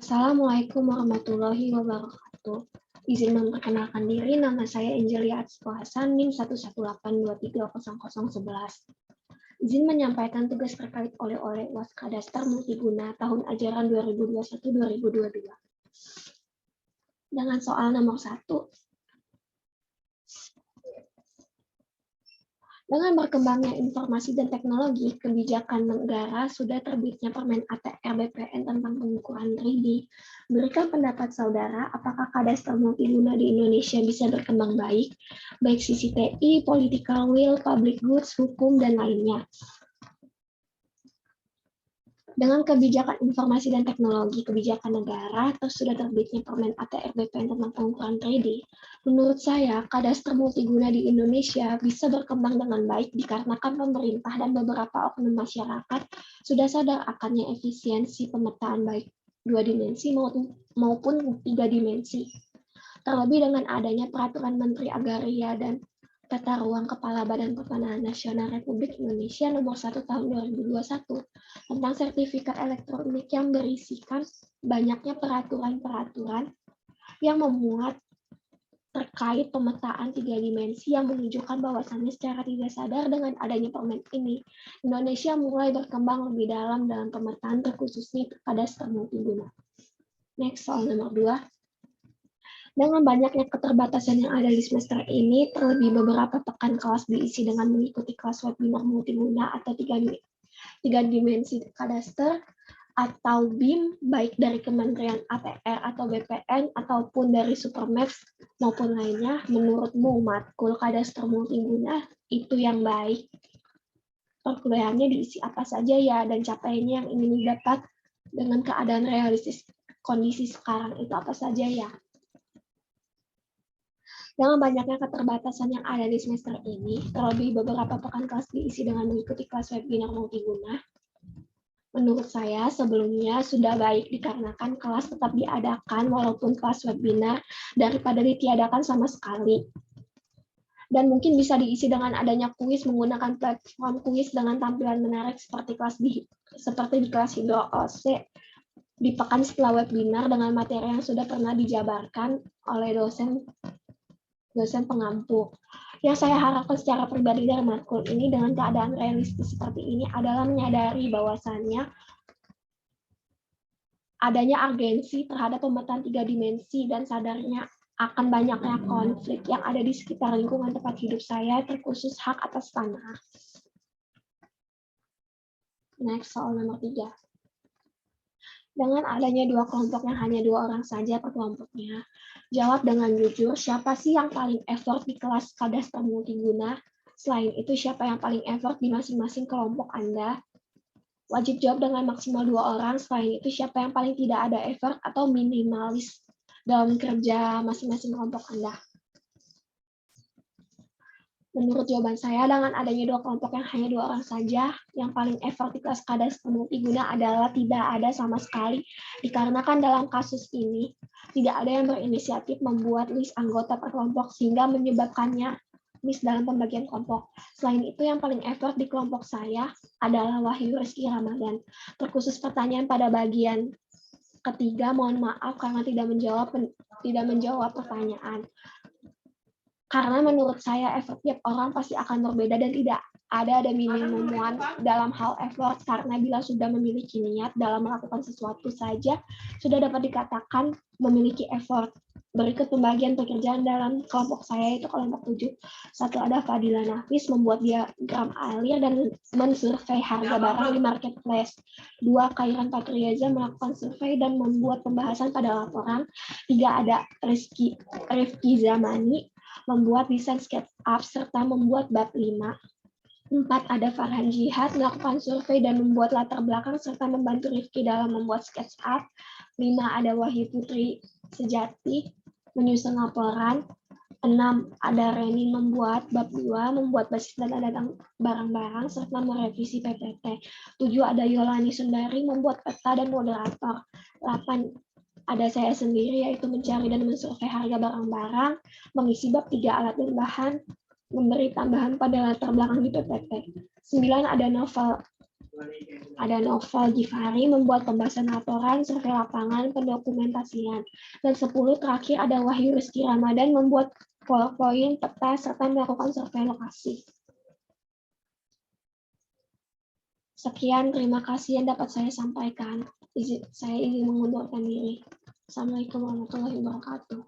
Assalamualaikum warahmatullahi wabarakatuh. Izin memperkenalkan diri, nama saya Angelia Atsiko Hasan, NIM 118230011. Izin menyampaikan tugas terkait oleh UAS Kadastar Multiguna tahun ajaran 2021-2022. Dengan soal nomor 1. Dengan berkembangnya informasi dan teknologi, kebijakan negara sudah terbitnya Permen ATR BPN tentang pengukuran 3D. Berikan pendapat saudara, apakah kadastar multiguna di Indonesia bisa berkembang baik sisi TI, political will, public goods, hukum, dan lainnya. Dengan kebijakan informasi dan teknologi kebijakan negara, terus sudah terbitnya Permen ATR BPN tentang pengukuran 3D, menurut saya, kadastar multiguna di Indonesia bisa berkembang dengan baik dikarenakan pemerintah dan beberapa oknum masyarakat sudah sadar akannya efisiensi pemetaan baik 2 dimensi maupun 3 dimensi. Terlebih dengan adanya Peraturan Menteri Agraria dan Tata Ruang Kepala Badan Pertanahan Nasional Republik Indonesia Nomor 1 Tahun 2021 tentang sertifikat elektronik yang berisikan banyaknya peraturan-peraturan yang memuat terkait pemetaan 3 dimensi yang menunjukkan bahwasannya secara tidak sadar dengan adanya permen ini, Indonesia mulai berkembang lebih dalam pemetaan terkhususnya kadastar multiguna. Next, soal nomor 2. Dengan banyaknya keterbatasan yang ada di semester ini, terlebih beberapa pekan kelas diisi dengan mengikuti kelas webinar multiguna atau 3 dimensi kadastar atau BIM, baik dari Kementerian ATR atau BPN ataupun dari Supermax maupun lainnya, menurutmu matkul kadastar multiguna itu yang baik? Perkuliahannya diisi apa saja ya, dan capaiannya yang ingin didapat dengan keadaan realistis kondisi sekarang itu apa saja ya? Dengan banyaknya keterbatasan yang ada di semester ini, terlebih beberapa pekan kelas diisi dengan mengikuti kelas webinar multiguna, menurut saya sebelumnya sudah baik dikarenakan kelas tetap diadakan walaupun kelas webinar daripada ditiadakan sama sekali. Dan mungkin bisa diisi dengan adanya kuis menggunakan platform kuis dengan tampilan menarik seperti di kelas Hidro OC di pekan setelah webinar dengan materi yang sudah pernah dijabarkan oleh dosen pengampu. Yang saya harapkan secara pribadi dari matkul ini dengan keadaan realistis seperti ini adalah menyadari bahwasannya adanya urgensi terhadap pemetaan 3 dimensi dan sadarnya akan banyaknya konflik yang ada di sekitar lingkungan tempat hidup saya, terkhusus hak atas tanah. Next, soal nomor 3. Dengan adanya 2 kelompok yang hanya 2 orang saja per kelompoknya, jawab dengan jujur, siapa sih yang paling effort di kelas kadastar multiguna? Selain itu, siapa yang paling effort di masing-masing kelompok Anda? Wajib jawab dengan maksimal 2 orang. Selain itu, siapa yang paling tidak ada effort atau minimalis dalam kerja masing-masing kelompok Anda? Menurut jawaban saya, dengan adanya 2 kelompok yang hanya 2 orang saja, yang paling effort di kelas kadastar multiguna adalah tidak ada sama sekali, dikarenakan dalam kasus ini tidak ada yang berinisiatif membuat list anggota per kelompok sehingga menyebabkannya miss dalam pembagian kelompok. Selain itu, yang paling effort di kelompok saya adalah Wahyu Rizky Ramadan. Terkhusus pertanyaan pada bagian ketiga, mohon maaf karena tidak menjawab pertanyaan. Karena menurut saya effort tiap orang pasti akan berbeda dan tidak ada minimuman dalam hal effort, karena bila sudah memiliki niat dalam melakukan sesuatu saja sudah dapat dikatakan memiliki effort. Berikut pembagian pekerjaan dalam kelompok saya, itu kelompok 7. 1 ada Fadila Nafis membuat diagram alir dan mensurvei harga barang di marketplace. 2 Kairan Patriaza melakukan survei dan membuat pembahasan pada laporan. 3 ada Rifki Zamani membuat desain SketchUp serta membuat bab 5. 4 ada Farhan Jihad melakukan survei dan membuat latar belakang serta membantu Rifki dalam membuat SketchUp. 5 ada Wahyu Putri Sejati menyusun laporan. 6 ada Reni membuat bab 2, membuat basis data barang-barang serta merevisi PPT. 7 ada Yolani Sundari membuat peta dan moderator. 8 ada saya sendiri, yaitu mencari dan mensurvei harga barang-barang, mengisi bab 3 alat dan bahan, memberi tambahan pada latar belakang di PPT. 9 ada Novel Ada Novel Gifari membuat pembahasan laporan, survei lapangan, pendokumentasian. Dan 10 terakhir ada Wahyu Rizky Ramadan membuat PowerPoint, peta, serta melakukan survei lokasi. Sekian, terima kasih yang dapat saya sampaikan. Saya ingin mengundurkan diri. Assalamualaikum warahmatullahi wabarakatuh.